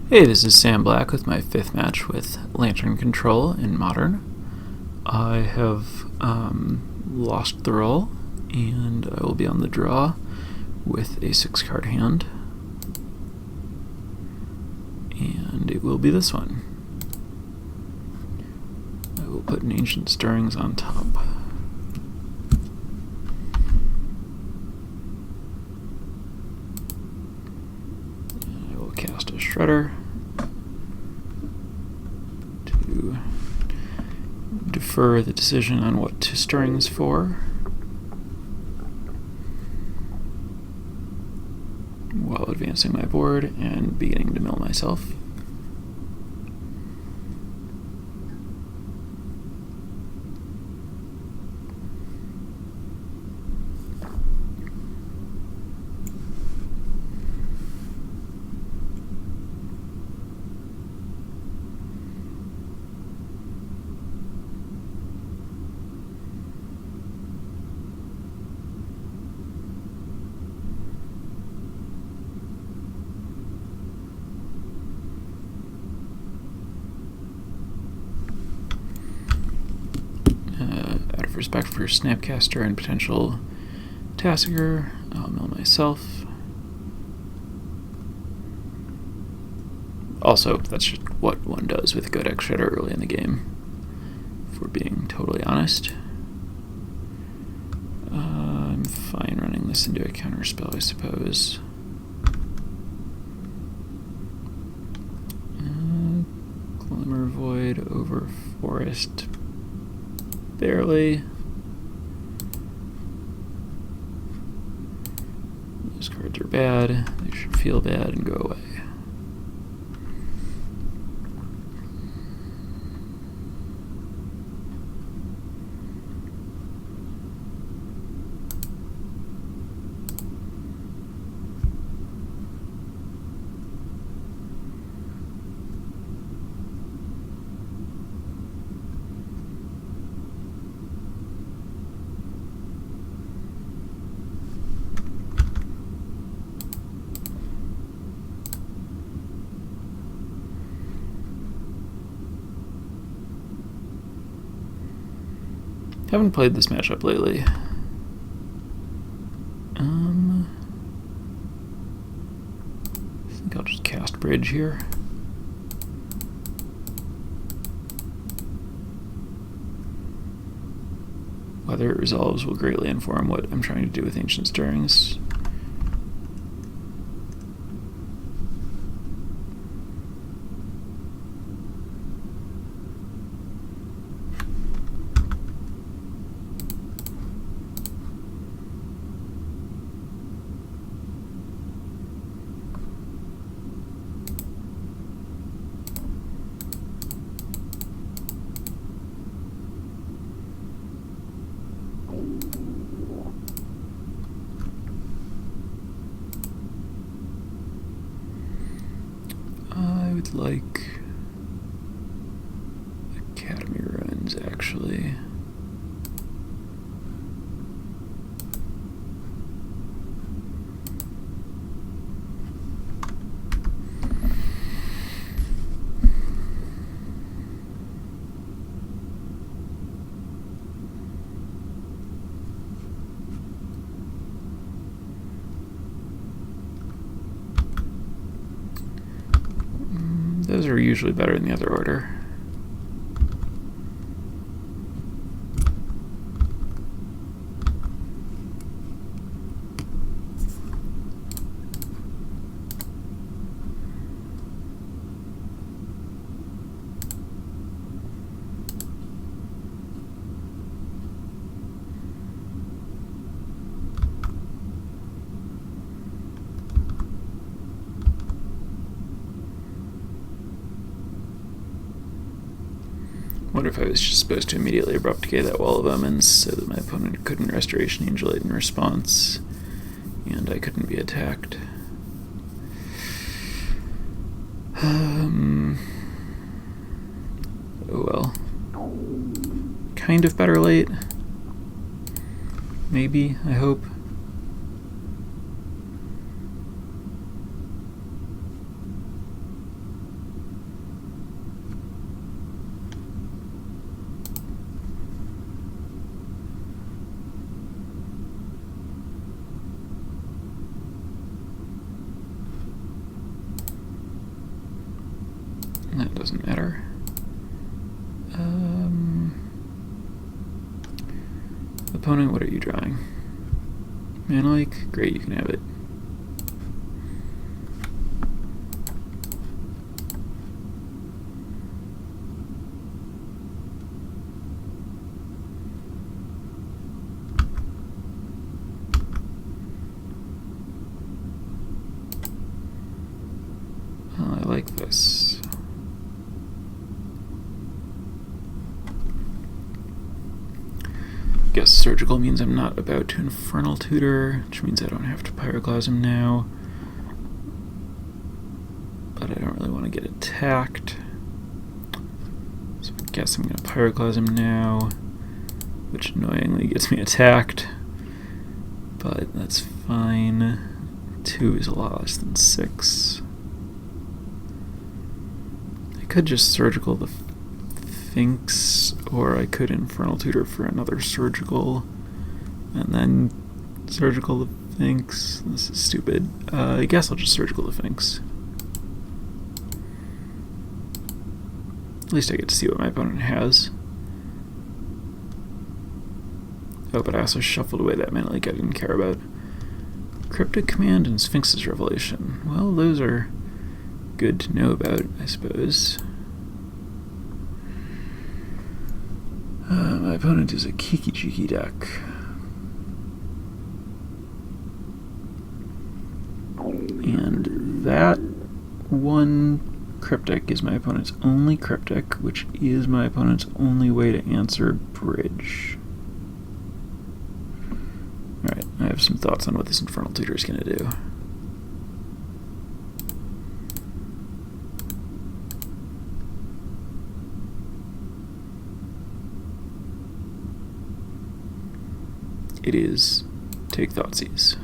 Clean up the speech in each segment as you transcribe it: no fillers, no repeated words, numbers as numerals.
Hey, this is Sam Black with my 5th match with Lantern Control in Modern. I have lost the roll, and I will be on the draw with a 6-card hand. And it will be this one. I will put an Ancient Stirrings on top. I will cast a Shredder to defer the decision on what to Stirrings for, while advancing my board and beginning to mill myself. Out of respect for Snapcaster and potential Tasigur, I'll mill myself. Also, that's just what one does with Codex Shredder early in the game, if we're being totally honest. I'm fine running this into a counterspell, I suppose. Glimmer Void over Forest. Barely. Those cards are bad. They should feel bad and go away. Haven't played this matchup lately. I think I'll just cast Bridge here. Whether it resolves will greatly inform what I'm trying to do with Ancient Stirrings. I would like Academy Ruins, actually. Those are usually better in the other order. Wonder if I was just supposed to immediately abrupt decay that Wall of Omens so that my opponent couldn't Restoration Angel it in response, and I couldn't be attacked. Oh well. Kind of better late. Maybe, I hope. there. Opponent, what are you drawing? Manlike? Great, you can have it. I like this. Guess surgical means I'm not about to Infernal Tutor, which means I don't have to Pyroclasm now. But I don't really want to get attacked. So I guess I'm going to Pyroclasm now, which annoyingly gets me attacked. But that's fine. 2 is a lot less than 6. I could just surgical the Sphinx, or I could Infernal Tutor for another surgical, and then surgical the Sphinx. This is stupid. I guess I'll just surgical the Sphinx. At least I get to see what my opponent has. Oh, but I also shuffled away that Manlike I didn't care about. Cryptic Command and Sphinx's Revelation. Well, those are good to know about, I suppose. My opponent is a Kiki-Jiki deck. And that one cryptic is my opponent's only cryptic, which is my opponent's only way to answer bridge. Alright, I have some thoughts on what this Infernal Tutor is going to do. It is take Thoughtseize.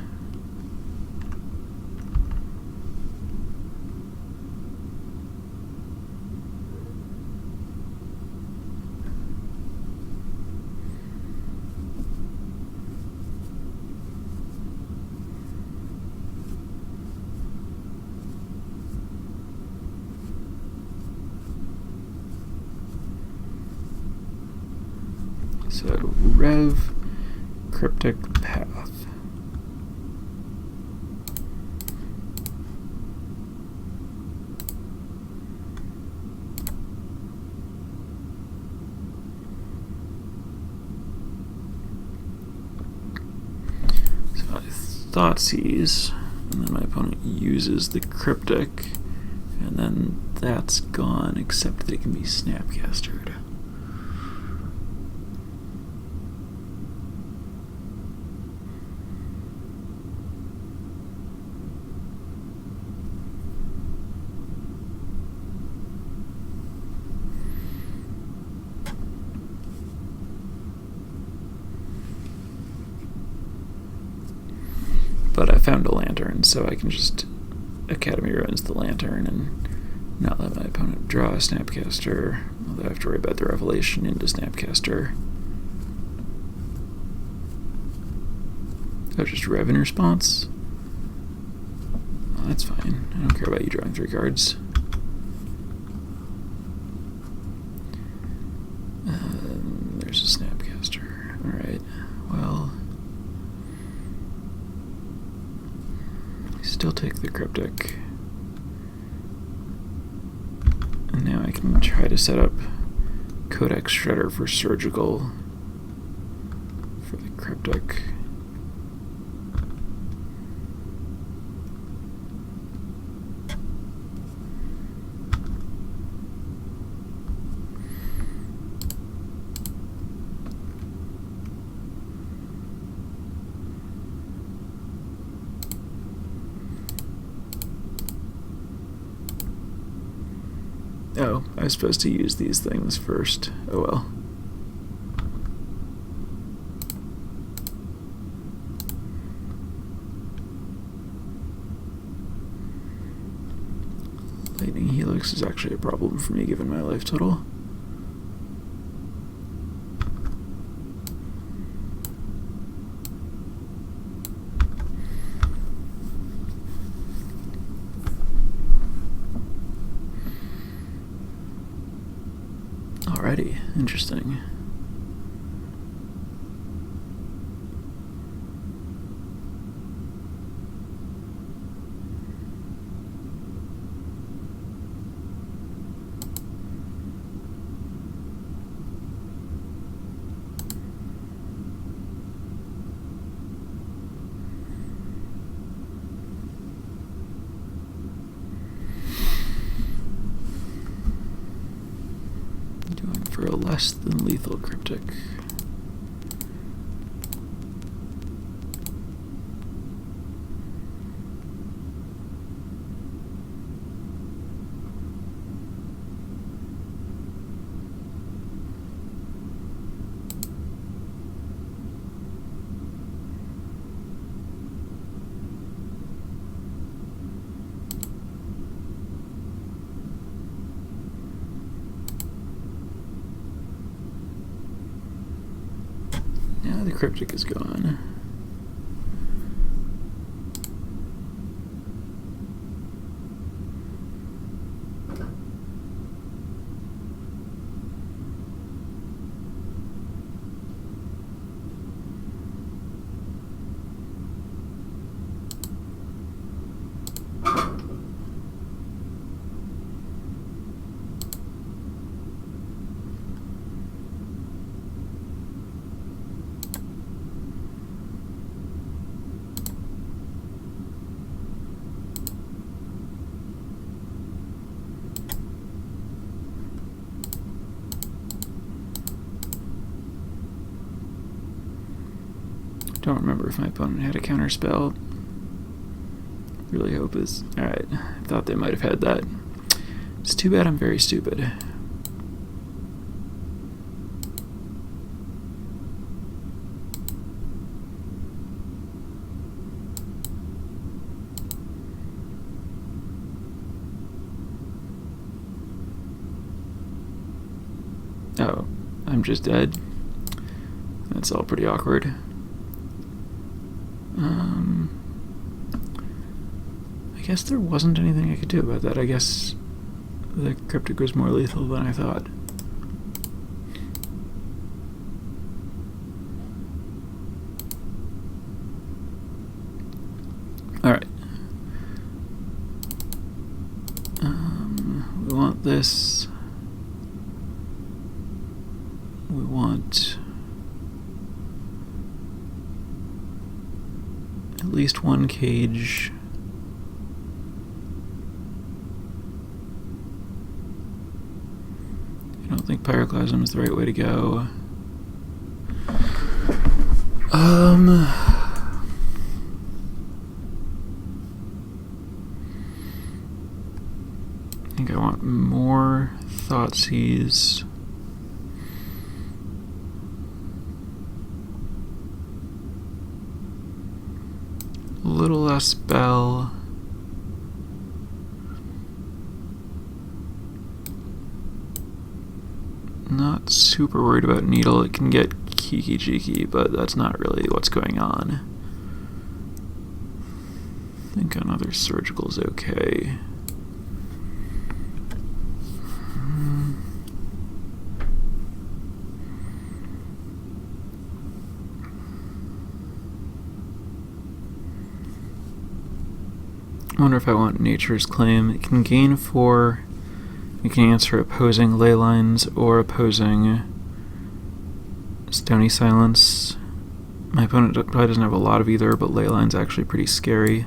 So Rev, Cryptic Path. So I Thoughtseize, and then my opponent uses the Cryptic, and then that's gone, except that it can be Snapcastered. But I found a Lantern, so I can just Academy Ruins the Lantern and not let my opponent draw a Snapcaster, although I have to worry about the Revelation into Snapcaster. Oh, just Rev in response? Oh, that's fine. I don't care about you drawing 3 cards. There's a Snapcaster. Alright, well... Still take the Cryptic. And now I can try to set up Codex Shredder for surgical for the Cryptic. Oh, I was supposed to use these things first. Oh well. Lightning Helix is actually a problem for me given my life total. Alrighty, interesting. For a less than lethal cryptic. Now the cryptic is gone. Don't remember if my opponent had a counter spell. Really hope is... Alright, I thought they might have had that. It's too bad I'm very stupid. Oh, I'm just dead. That's all pretty awkward. I guess there wasn't anything I could do about that. I guess the cryptic was more lethal than I thought. Alright. We want this. We want at least one cage. I don't think Pyroclasm is the right way to go. I think I want more Thoughtseize. A little less spell. Not super worried about Needle. It can get Kiki Jiki, but that's not really what's going on. I think another Surgical's okay. I wonder if I want Nature's Claim. It can gain 4. You can answer opposing Ley Lines or opposing Stony Silence. My opponent probably doesn't have a lot of either, but Ley Line's actually pretty scary.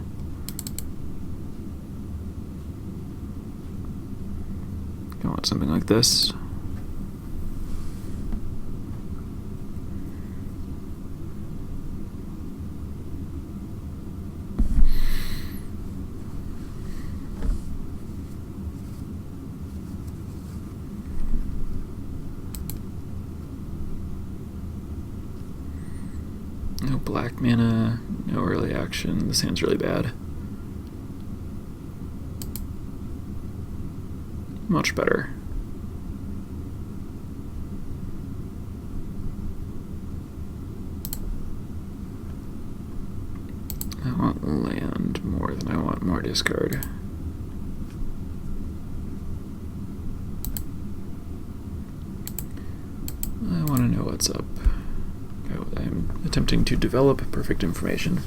I want something like this. No black mana, no early action. This hand's really bad. Much better. I want land more than I want more discard. what's up? I'm attempting to develop perfect information.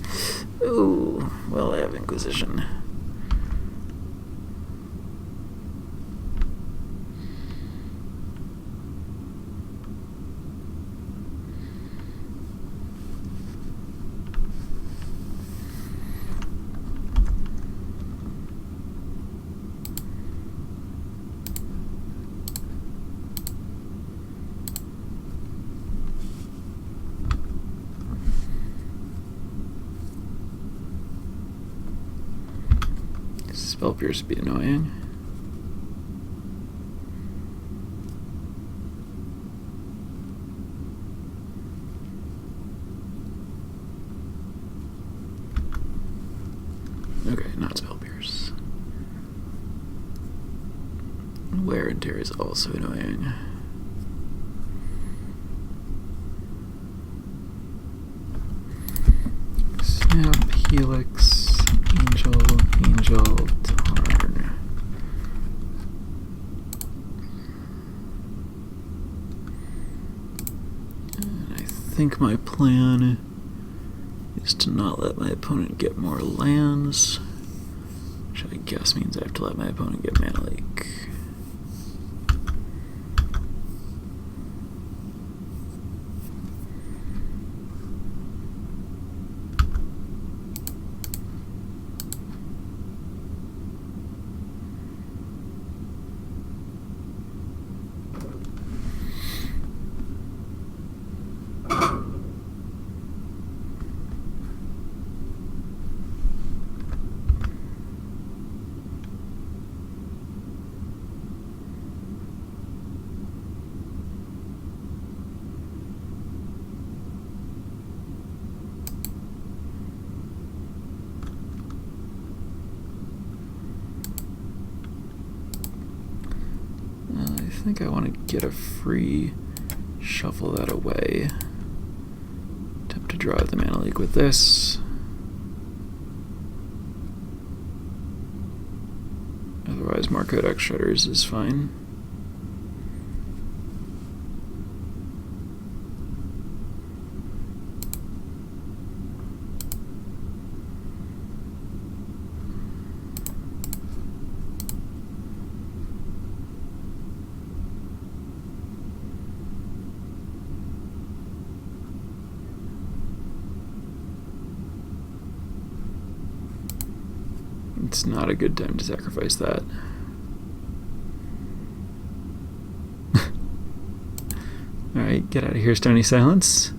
Oh, well, I have Inquisition. Spell Pierce would be annoying. Okay, not Spell Pierce. Wear and Tear is also annoying. Snap, Helix, Angel, Tarn. And I think my plan is to not let my opponent get more lands, which I guess means I have to let my opponent get Mana Leak. I think I want to get a free, shuffle that away. Attempt to draw out the Mana Leak with this. Otherwise, more Codex Shredders is fine. It's not a good time to sacrifice that. Alright, get out of here, Stony Silence.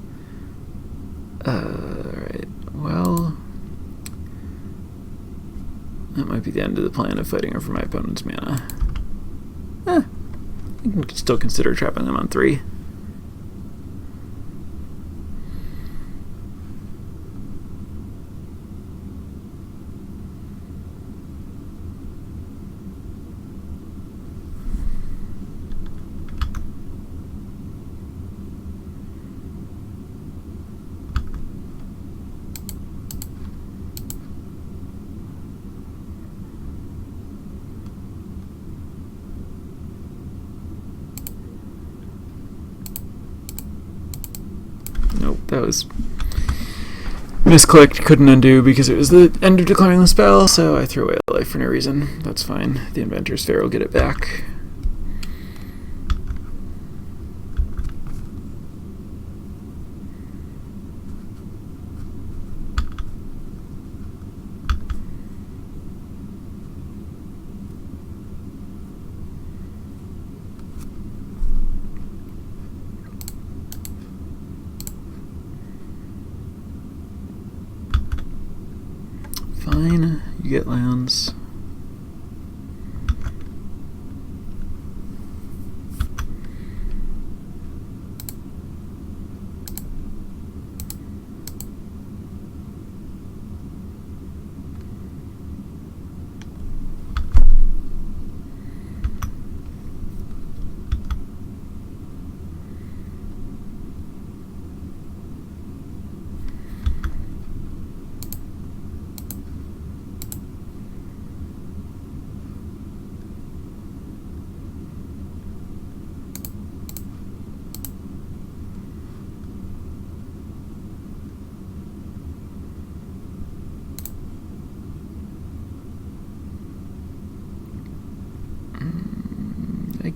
Alright, well, that might be the end of the plan of fighting over my opponent's mana. I think we can still consider trapping them on 3. Nope, that was misclicked, couldn't undo because it was the end of declaring the spell, so I threw away a life for no reason. That's fine. The Inventor's Fair will get it back. Fine, you get lands.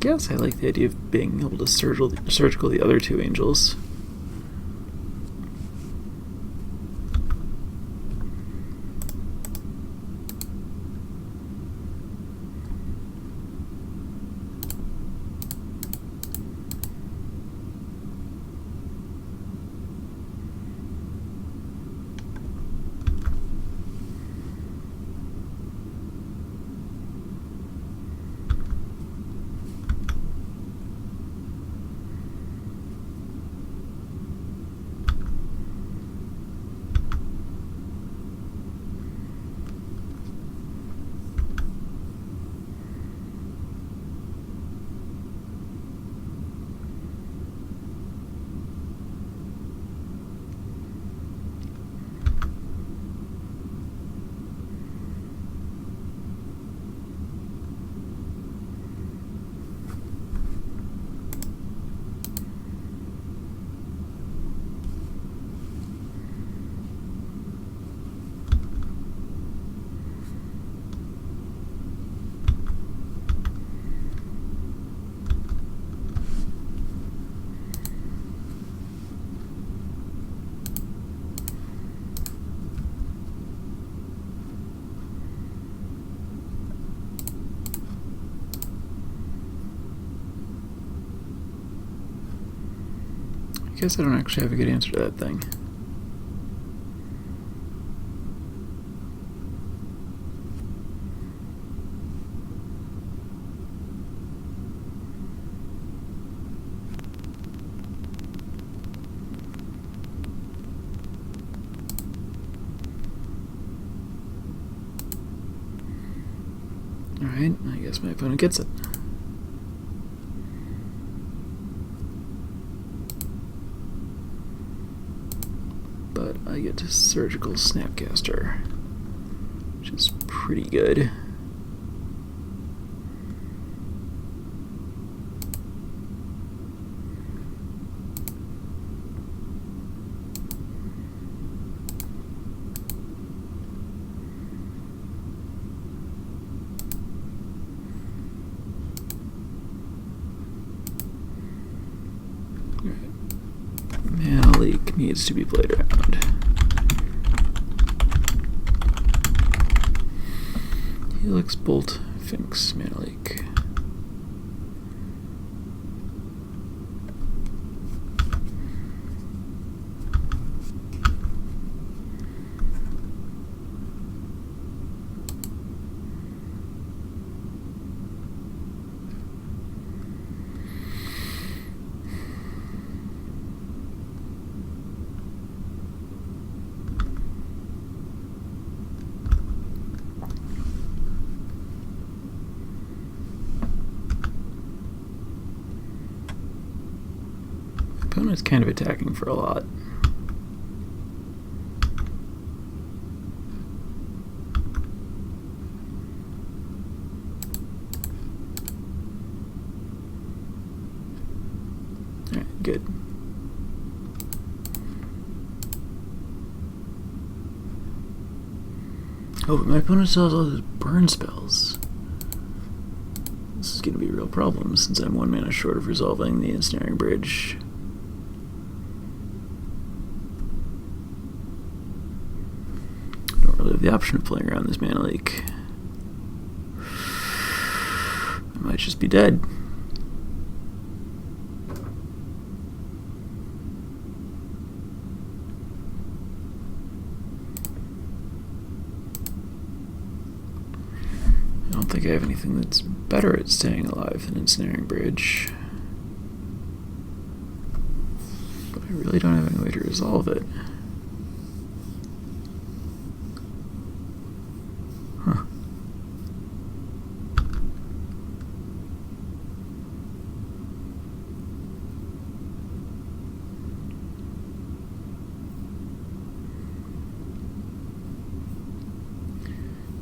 guess I like the idea of being able to surgical the other two angels. I guess I don't actually have a good answer to that thing. Alright, I guess my opponent gets it. But I get to Surgical Snapcaster, which is pretty good. Mana Leak needs to be played around. Helix Bolt, Finks, Mana Leak. Opponent's kind of attacking for a lot. Alright, good. Oh, but my opponent still has all those burn spells. This is going to be a real problem since I'm 1 mana short of resolving the Ensnaring Bridge. Don't really have the option of playing around this Mana Leak. I might just be dead. I don't think I have anything that's better at staying alive than Ensnaring Bridge. But I really don't have any way to resolve it. Huh.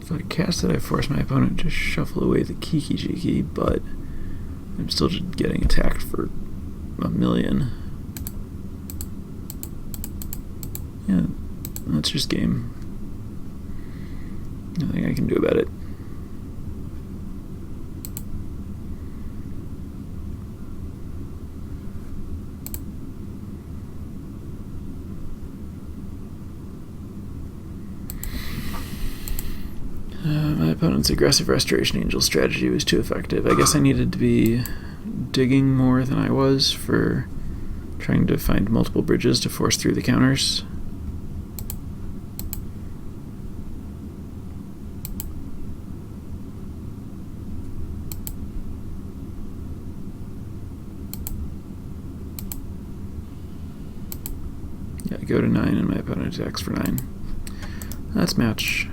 If I cast it, I force my opponent to shuffle away the Kiki-Jiki, but I'm still just getting attacked for a million. Yeah, that's just game. Nothing I can do about it. My opponent's aggressive Restoration Angel strategy was too effective. I guess I needed to be digging more than I was for trying to find multiple bridges to force through the counters. Yeah, I go to 9 and my opponent attacks for 9. That's match.